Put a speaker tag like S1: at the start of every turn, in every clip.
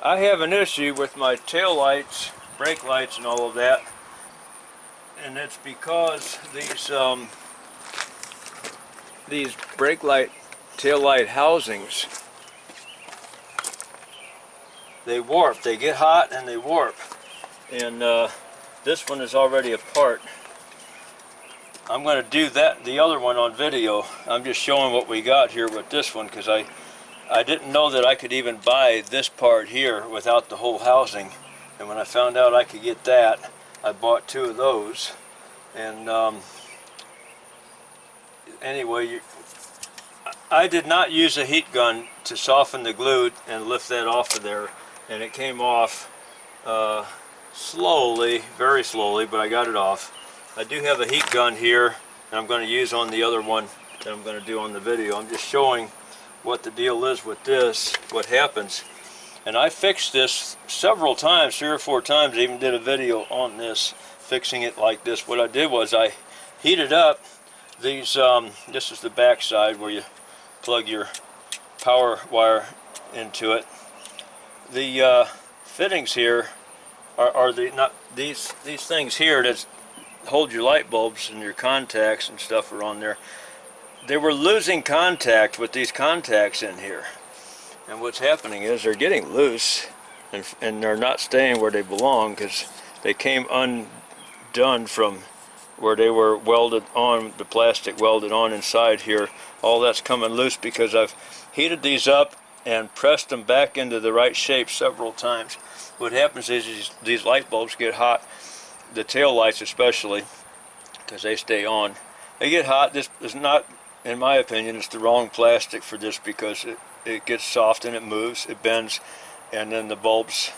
S1: I have an issue with my tail lights, brake lights, and all of that, and it's because these brake light, tail light housings, they warp. They get hot and they warp. And this one is already apart. I'm going to do the other one on video. I'm just showing what we got here with this one because I didn't know that I could even buy this part here without the whole housing. And when I found out I could get that, I bought 2 of those. And anyway, I did not use a heat gun to soften the glue and lift that off of there. And it came off slowly, very slowly, but I got it off. I do have a heat gun here, and I'm going to use on the other one that I'm going to do on the video. I'm just showing what the deal is with this, what happens. And I fixed this several times, 3 or 4 times. I even did a video on this, fixing it like this. What I did was I heated up these, this is the back side where you plug your power wire into it. The fittings here are these things here that hold your light bulbs, and your contacts and stuff are on there. They were losing contact with these contacts in here, and what's happening is they're getting loose, and they're not staying where they belong because they came undone from where they were welded on, the plastic welded on inside here. All that's coming loose because I've heated these up and pressed them back into the right shape several times. What happens is these light bulbs get hot, the tail lights especially, because they stay on. They get hot. This is not, in my opinion, it's the wrong plastic for this because it gets soft and it moves, it bends, and then the bulbs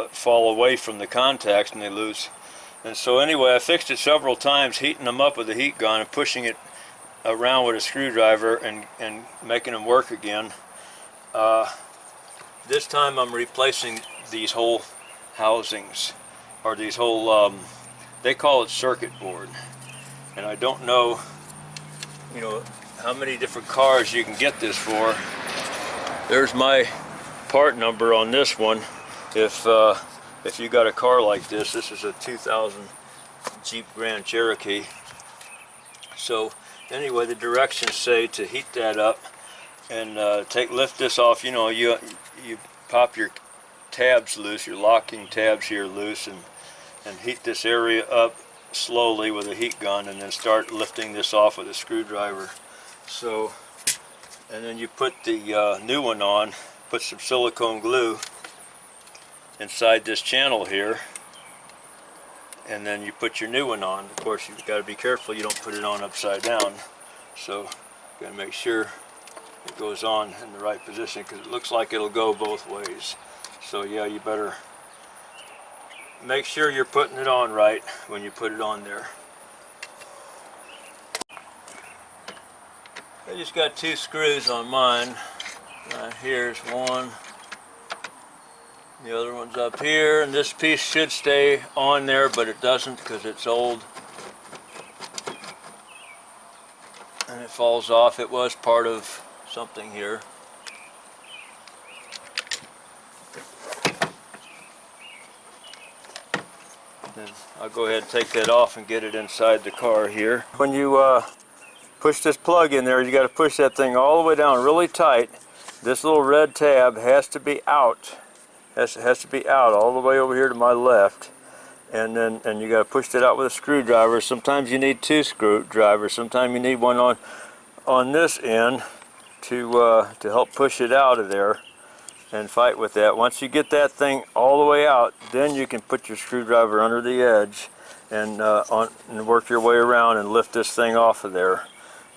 S1: fall away from the contacts and they lose. And so anyway, I fixed it several times, heating them up with a heat gun and pushing it around with a screwdriver and making them work again. This time I'm replacing these whole housings, or these whole, they call it circuit board. And I don't know, how many different cars you can get this for. There's my part number on this one. If you got a car like this is a 2000 Jeep Grand Cherokee. So anyway, the directions say to heat that up and lift this off. You pop your tabs loose, your locking tabs here loose, and heat this area up slowly with a heat gun, and then start lifting this off with a screwdriver. So, and then you put the new one on, put some silicone glue inside this channel here, and then you put your new one on. Of course, you've got to be careful you don't put it on upside down, so you got to make sure it goes on in the right position because it looks like it'll go both ways. So yeah, you better make sure you're putting it on right when you put it on there. I just got 2 screws on mine. Here's one. The other one's up here, and this piece should stay on there, but it doesn't because it's old. And it falls off. It was part of something here. Then I'll go ahead and take that off and get it inside the car here. When you push this plug in there, you got to push that thing all the way down really tight. This little red tab has to be out. Has to be out all the way over here to my left, and you got to push it out with a screwdriver. Sometimes you need 2 screwdrivers. Sometimes you need one on this end to help push it out of there and fight with that. Once you get that thing all the way out, then you can put your screwdriver under the edge and work your way around and lift this thing off of there.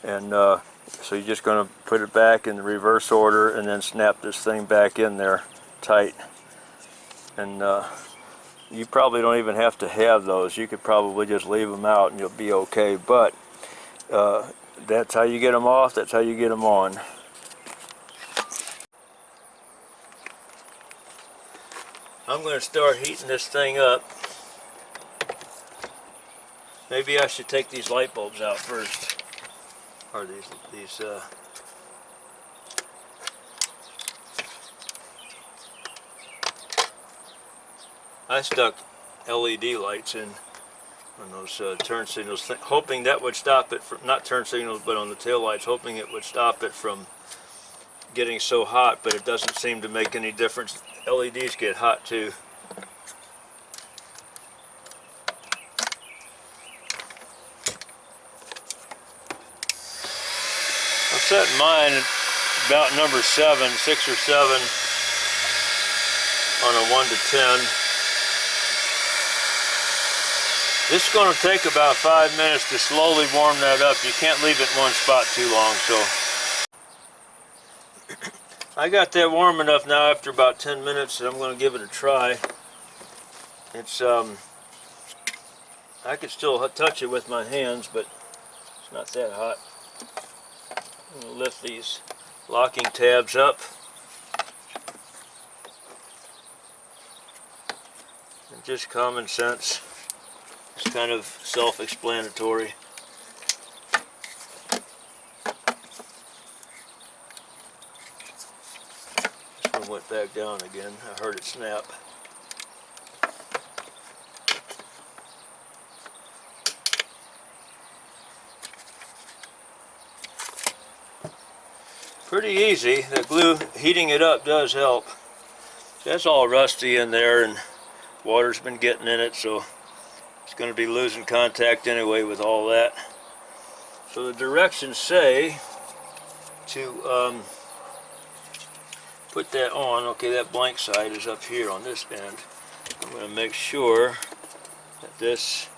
S1: And so you're just going to put it back in the reverse order and then snap this thing back in there tight. And you probably don't even have to have those. You could probably just leave them out and you'll be okay. But that's how you get them off. That's how you get them on. I'm going to start heating this thing up. Maybe I should take these light bulbs out first, or these I stuck LED lights in on those turn signals, hoping that would stop it from, not turn signals, but on the tail lights, hoping it would stop it from getting so hot, but it doesn't seem to make any difference. LEDs get hot too. I'm setting mine at about number 7, 6 or 7 on a 1 to 10. This is going to take about 5 minutes to slowly warm that up. You can't leave it in one spot too long, so I got that warm enough now after about 10 minutes that I'm going to give it a try. It's I could still touch it with my hands, but it's not that hot. I'm going to lift these locking tabs up. And just common sense. It's kind of self-explanatory. This one went back down again. I heard it snap. Pretty easy. The glue, heating it up does help. That's all rusty in there and water's been getting in it, so it's going to be losing contact anyway with all that. So the directions say to put that on. Okay, that blank side is up here on this end. I'm going to make sure that this,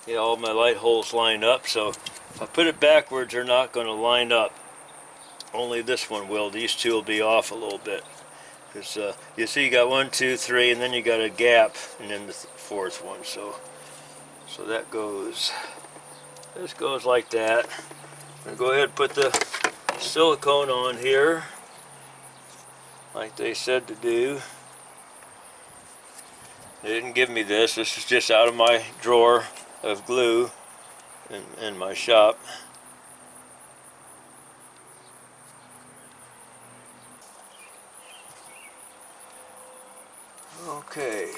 S1: yeah, all my light holes line up. So if I put it backwards, they're not going to line up. Only this one will. These two will be off a little bit. Because you see you got 1, 2, 3, and then you got a gap, and then the fourth one. So that goes, this goes like that. I'm going to go ahead and put the silicone on here, like they said to do. They didn't give me this. This is just out of my drawer of glue in my shop. Okay.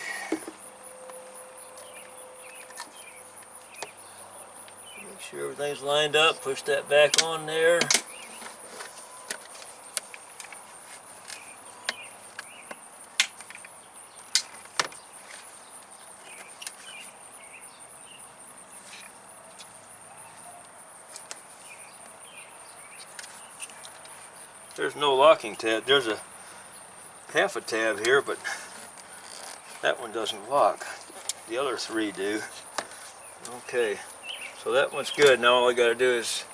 S1: Make sure everything's lined up. Push that back on there. There's no locking tab. There's a half a tab here, but that one doesn't lock. The other 3 do. Okay, so that one's good. Now all I gotta do is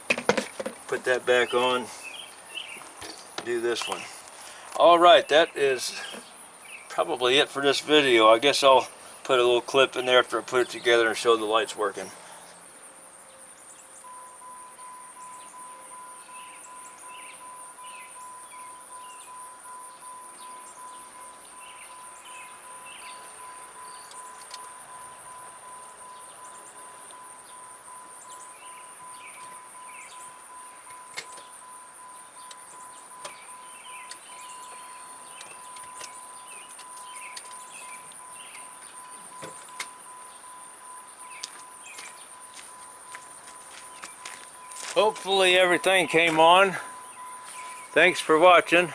S1: put that back on, do this one. Alright, that is probably it for this video. I guess I'll put a little clip in there after I put it together and show the lights working. Hopefully everything came on. Thanks for watching.